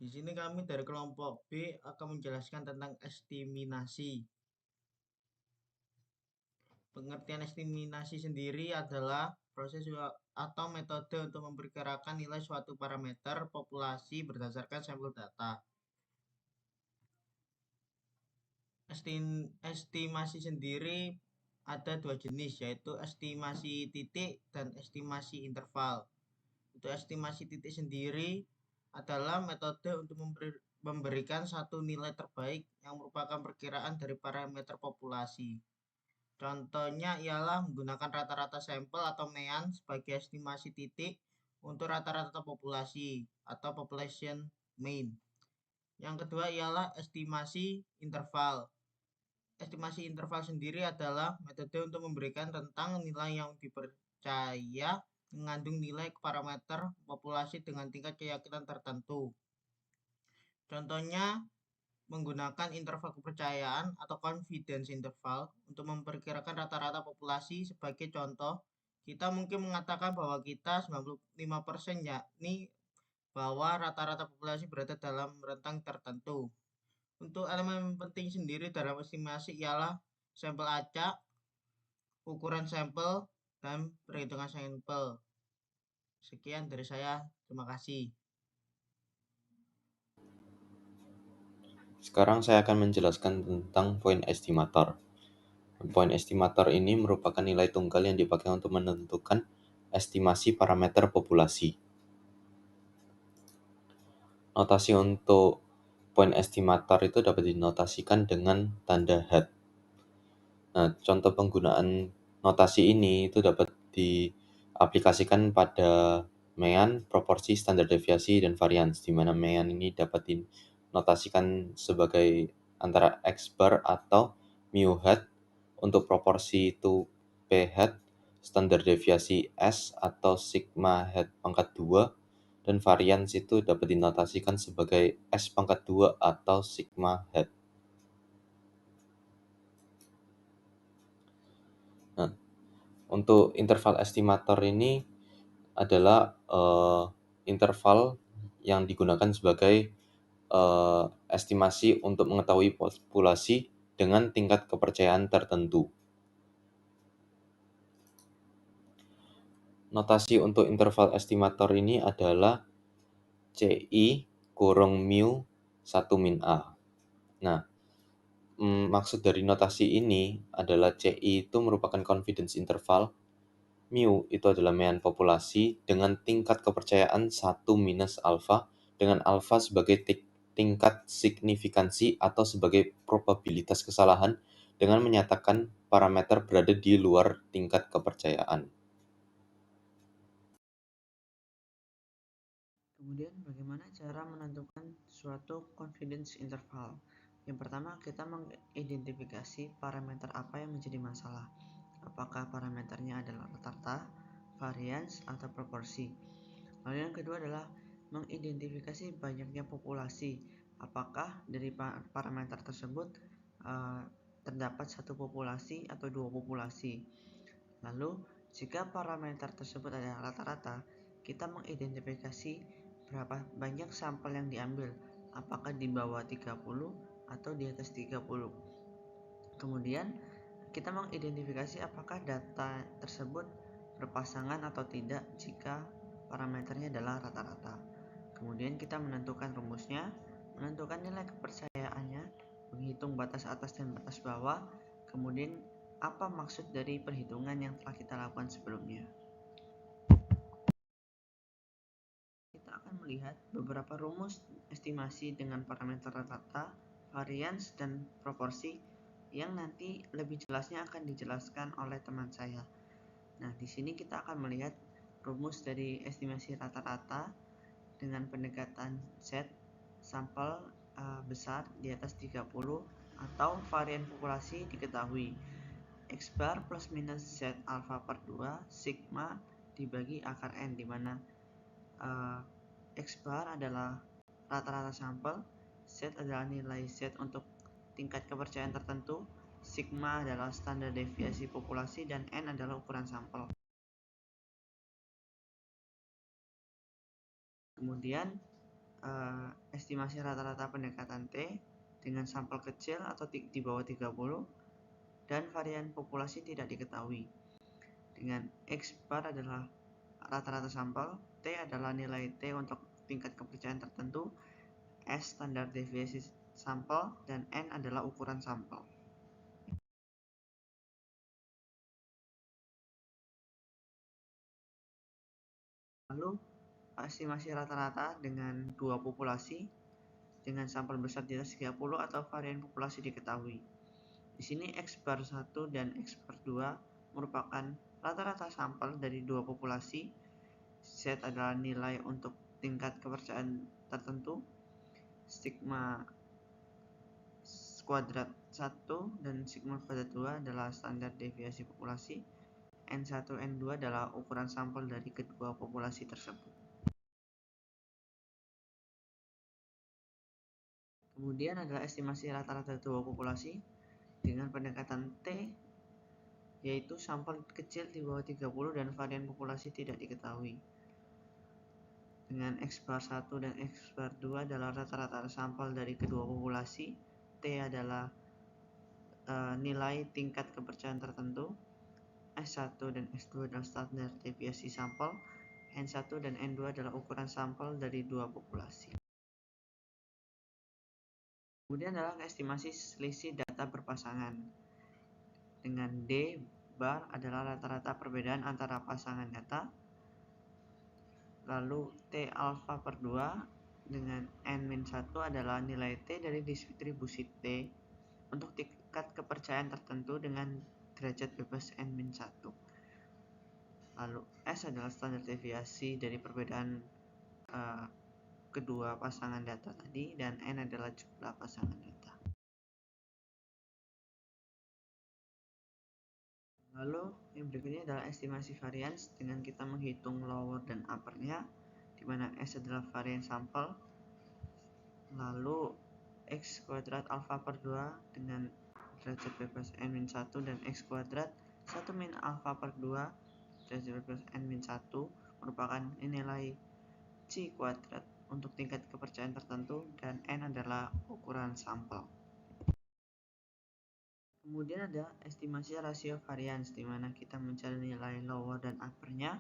Di sini kami dari kelompok B akan menjelaskan tentang estimasi. Pengertian estimasi sendiri adalah proses atau metode untuk memperkirakan nilai suatu parameter populasi berdasarkan sampel data. Estimasi sendiri ada dua jenis, yaitu estimasi titik dan estimasi interval. Untuk estimasi titik sendiri adalah metode untuk memberikan satu nilai terbaik yang merupakan perkiraan dari parameter populasi. Contohnya ialah menggunakan rata-rata sampel atau mean sebagai estimasi titik untuk rata-rata populasi atau population mean. Yang kedua ialah estimasi interval. Estimasi interval sendiri adalah metode untuk memberikan rentang nilai yang dipercaya mengandung nilai parameter populasi dengan tingkat keyakinan tertentu. Contohnya menggunakan interval kepercayaan atau confidence interval untuk memperkirakan rata-rata populasi. Sebagai contoh, kita mungkin mengatakan bahwa kita 95% yakni bahwa rata-rata populasi berada dalam rentang tertentu. Untuk elemen penting sendiri dalam estimasi ialah sampel acak, ukuran sampel, dan perhitungan sampel. Sekian dari saya, terima kasih. Sekarang saya akan menjelaskan tentang poin estimator. Poin estimator ini merupakan nilai tunggal yang dipakai untuk menentukan estimasi parameter populasi. Notasi untuk poin estimator itu dapat dinotasikan dengan tanda hat. Nah, contoh penggunaan notasi ini itu dapat diaplikasikan pada mean, proporsi, standar deviasi, dan varians, di mana mean ini dapat dinotasikan sebagai antara X bar atau mu hat, untuk proporsi itu P hat, standar deviasi S atau sigma hat pangkat 2, dan varians itu dapat dinotasikan sebagai S pangkat 2 atau sigma hat. Nah, untuk interval estimator ini adalah interval yang digunakan sebagai estimasi untuk mengetahui populasi dengan tingkat kepercayaan tertentu. Notasi untuk interval estimator ini adalah CI kurung mu 1 min A. Nah, maksud dari notasi ini adalah CI itu merupakan confidence interval, mu itu adalah mean populasi dengan tingkat kepercayaan 1 minus alfa, dengan alfa sebagai tingkat signifikansi atau sebagai probabilitas kesalahan, dengan menyatakan parameter berada di luar tingkat kepercayaan. Kemudian bagaimana cara menentukan suatu confidence interval? Yang pertama, kita mengidentifikasi parameter apa yang menjadi masalah. Apakah parameternya adalah rata-rata, varians, atau proporsi. Lalu yang kedua adalah mengidentifikasi banyaknya populasi. Apakah dari parameter tersebut terdapat satu populasi atau dua populasi. Lalu jika parameter tersebut adalah rata-rata, kita mengidentifikasi berapa banyak sampel yang diambil, apakah di bawah 30 atau di atas 30. Kemudian kita mengidentifikasi apakah data tersebut berpasangan atau tidak jika parameternya adalah rata-rata. Kemudian kita menentukan rumusnya, menentukan nilai kepercayaannya, menghitung batas atas dan batas bawah, kemudian apa maksud dari perhitungan yang telah kita lakukan sebelumnya. Kita akan melihat beberapa rumus estimasi dengan parameter rata-rata, varians, dan proporsi yang nanti lebih jelasnya akan dijelaskan oleh teman saya. Nah, di sini kita akan melihat rumus dari estimasi rata-rata dengan pendekatan Z sampel besar di atas 30 atau varian populasi diketahui X bar plus minus Z alpha per 2 sigma dibagi akar N, di mana X bar adalah rata-rata sampel, Z adalah nilai Z untuk tingkat kepercayaan tertentu, sigma adalah standar deviasi populasi, dan N adalah ukuran sampel. Kemudian estimasi rata-rata pendekatan T dengan sampel kecil atau di bawah 30 dan varian populasi tidak diketahui. Dengan X bar adalah rata-rata sampel, T adalah nilai T untuk tingkat kepercayaan tertentu, S standar deviasi sampel, dan N adalah ukuran sampel. Lalu estimasi rata-rata dengan dua populasi dengan sampel besar di atas 30 atau varian populasi diketahui. Di sini X bar 1 dan X bar 2 merupakan rata-rata sampel dari dua populasi. Z adalah nilai untuk tingkat kepercayaan tertentu. Sigma kuadrat 1 dan sigma kuadrat 2 adalah standar deviasi populasi. N1, N2 adalah ukuran sampel dari kedua populasi tersebut. Kemudian adalah estimasi rata-rata dua populasi dengan pendekatan T, yaitu sampel kecil di bawah 30 dan varian populasi tidak diketahui. Dengan X bar 1 dan X bar 2 adalah rata-rata sampel dari kedua populasi. T adalah nilai tingkat kepercayaan tertentu. S1 dan S2 adalah standar deviasi sampel. N1 dan N2 adalah ukuran sampel dari dua populasi. Kemudian adalah estimasi selisih data berpasangan. Dengan D bar adalah rata-rata perbedaan antara pasangan data. Lalu T alpha per 2 dengan N-1 adalah nilai T dari distribusi T untuk tingkat kepercayaan tertentu dengan derajat bebas N-1. Lalu S adalah standar deviasi dari perbedaan kedua pasangan data tadi, dan N adalah jumlah pasangan data. Lalu yang berikutnya adalah estimasi varians dengan kita menghitung lower dan uppernya, di mana S adalah varian sampel. Lalu X kuadrat alpha per 2 dengan derajat bebas N-1 dan X kuadrat 1 min alpha per 2 derajat bebas N-1 merupakan nilai C kuadrat untuk tingkat kepercayaan tertentu, dan N adalah ukuran sampel. Kemudian ada estimasi rasio varians, di mana kita mencari nilai lower dan uppernya,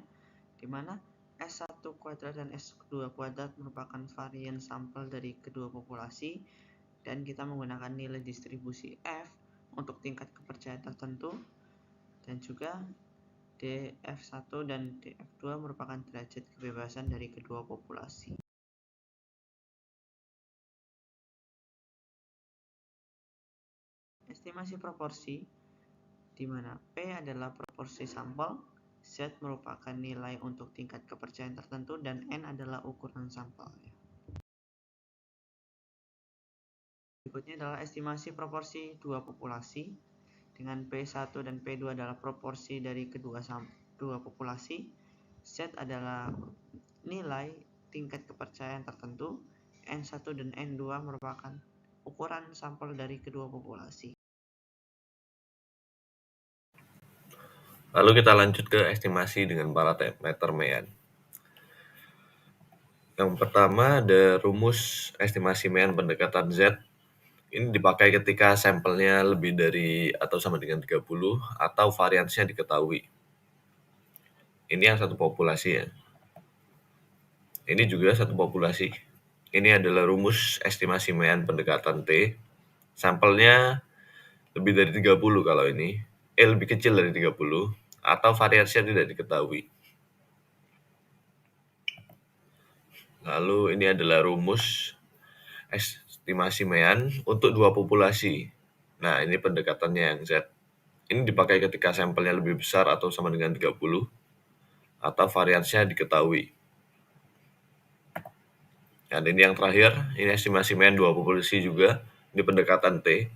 di mana S1 kuadrat dan S2 kuadrat merupakan varian sampel dari kedua populasi, dan kita menggunakan nilai distribusi F untuk tingkat kepercayaan tertentu, dan juga DF1 dan DF2 merupakan derajat kebebasan dari kedua populasi. Estimasi proporsi, di mana P adalah proporsi sampel, Z merupakan nilai untuk tingkat kepercayaan tertentu, dan N adalah ukuran sampelnya. Berikutnya adalah estimasi proporsi dua populasi, dengan P1 dan P2 adalah proporsi dari kedua populasi. Z adalah nilai tingkat kepercayaan tertentu. N1 dan N2 merupakan ukuran sampel dari kedua populasi. Lalu kita lanjut ke estimasi dengan parameter Mean. Yang pertama ada rumus estimasi Mean pendekatan Z. Ini dipakai ketika sampelnya lebih dari atau sama dengan 30 atau variansnya diketahui. Ini yang satu populasi ya. Ini juga satu populasi. Ini adalah rumus estimasi Mean pendekatan T. Sampelnya lebih dari 30 kalau ini. Lebih kecil dari 30 atau variansnya tidak diketahui. Lalu ini adalah rumus estimasi Mean untuk dua populasi. Nah, ini pendekatannya yang Z. Ini dipakai ketika sampelnya lebih besar atau sama dengan 30 atau variansnya diketahui. Dan ini yang terakhir, ini estimasi Mean dua populasi juga. Ini pendekatan T.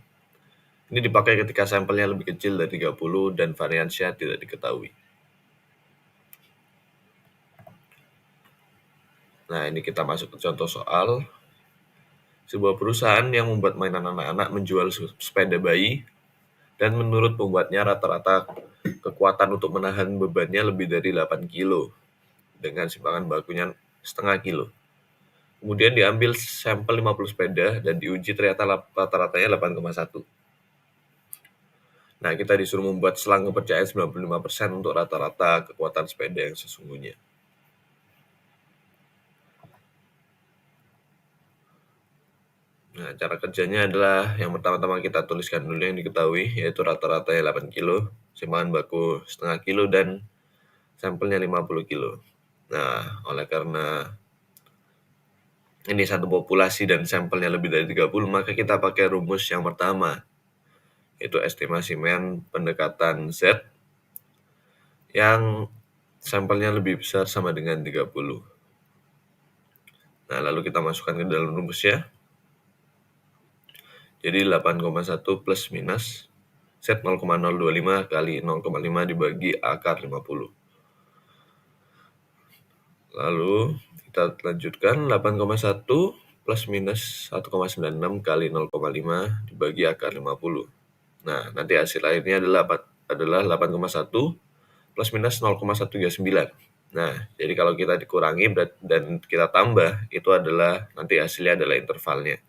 Ini dipakai ketika sampelnya lebih kecil dari 30 dan variansnya tidak diketahui. Nah, ini kita masuk ke contoh soal. Sebuah perusahaan yang membuat mainan anak-anak menjual sepeda bayi, dan menurut pembuatnya rata-rata kekuatan untuk menahan bebannya lebih dari 8 kilo dengan simpangan bakunya setengah kilo. Kemudian diambil sampel 50 sepeda dan diuji, ternyata rata-ratanya 8,1. Nah, kita disuruh membuat selang kepercayaan 95% untuk rata-rata kekuatan sepeda yang sesungguhnya. Nah, cara kerjanya adalah yang pertama-tama kita tuliskan dulu yang diketahui, yaitu rata-ratanya 8 kilo, simpangan baku setengah kilo, dan sampelnya 50 kilo. Nah, oleh karena ini satu populasi dan sampelnya lebih dari 30, maka kita pakai rumus yang pertama, yaitu estimasi mean pendekatan Z yang sampelnya lebih besar sama dengan 30. Nah, lalu kita masukkan ke dalam rumusnya. Jadi 8,1 plus minus Z 0,025 kali 0,5 dibagi akar 50. Lalu kita lanjutkan 8,1 plus minus 1,96 kali 0,5 dibagi akar 50. Nah, nanti hasil akhirnya adalah 8,1 plus minus 0,139. Nah, jadi kalau kita dikurangi dan kita tambah, itu adalah nanti hasilnya adalah intervalnya.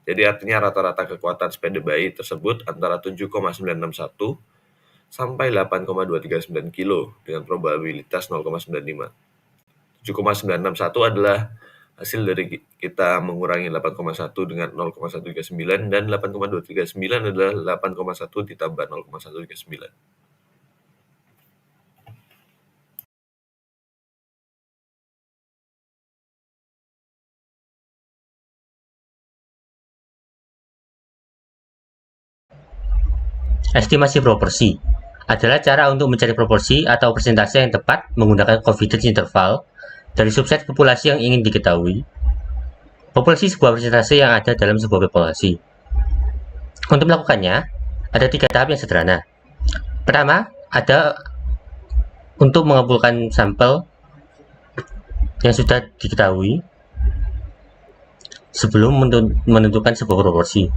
Jadi artinya rata-rata kekuatan sepeda bayi tersebut antara 7,961 sampai 8,239 kilo dengan probabilitas 0,95. 7,961 adalah hasil dari kita mengurangi 8,1 dengan 0,139 dan 8,239 adalah 8,1 ditambah 0,139. Estimasi proporsi adalah cara untuk mencari proporsi atau persentase yang tepat menggunakan confidence interval dari subset populasi yang ingin diketahui. Populasi sebuah persentase yang ada dalam sebuah populasi. Untuk melakukannya, ada 3 tahap yang sederhana. Pertama, ada untuk mengumpulkan sampel yang sudah diketahui sebelum menentukan sebuah proporsi.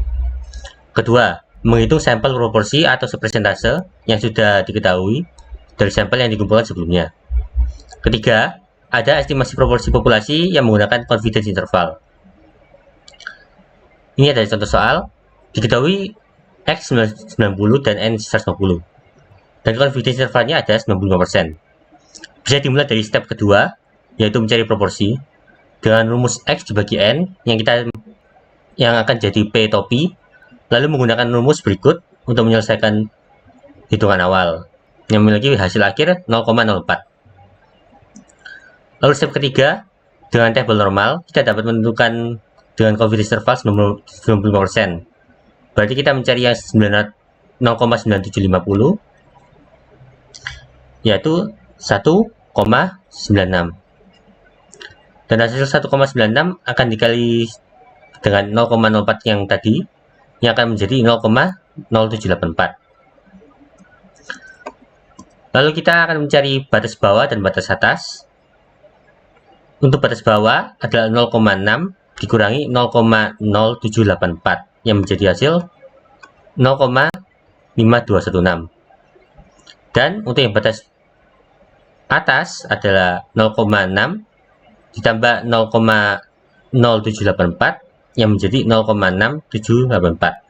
Kedua, menghitung sampel proporsi atau persentase yang sudah diketahui dari sampel yang dikumpulkan sebelumnya. Ketiga, ada estimasi proporsi populasi yang menggunakan confidence interval. Ini adalah contoh soal, diketahui X 90 dan N 150. Dan confidence intervalnya ada 95%. Bisa dimulai dari step kedua, yaitu mencari proporsi, dengan rumus X dibagi N, yang akan jadi P topi, lalu menggunakan rumus berikut untuk menyelesaikan hitungan awal, yang memiliki hasil akhir 0,04. Lalu step ketiga, dengan tabel normal, kita dapat menentukan dengan confidence interval 95%. Berarti kita mencari yang 0,9750, yaitu 1,96. Dan hasil 1,96 akan dikali dengan 0,04 yang tadi, yang akan menjadi 0,0784. Lalu kita akan mencari batas bawah dan batas atas. Untuk batas bawah adalah 0,6 dikurangi 0,0784 yang menjadi hasil 0,5216. Dan untuk yang batas atas adalah 0,6 ditambah 0,0784 yang menjadi 0,6784.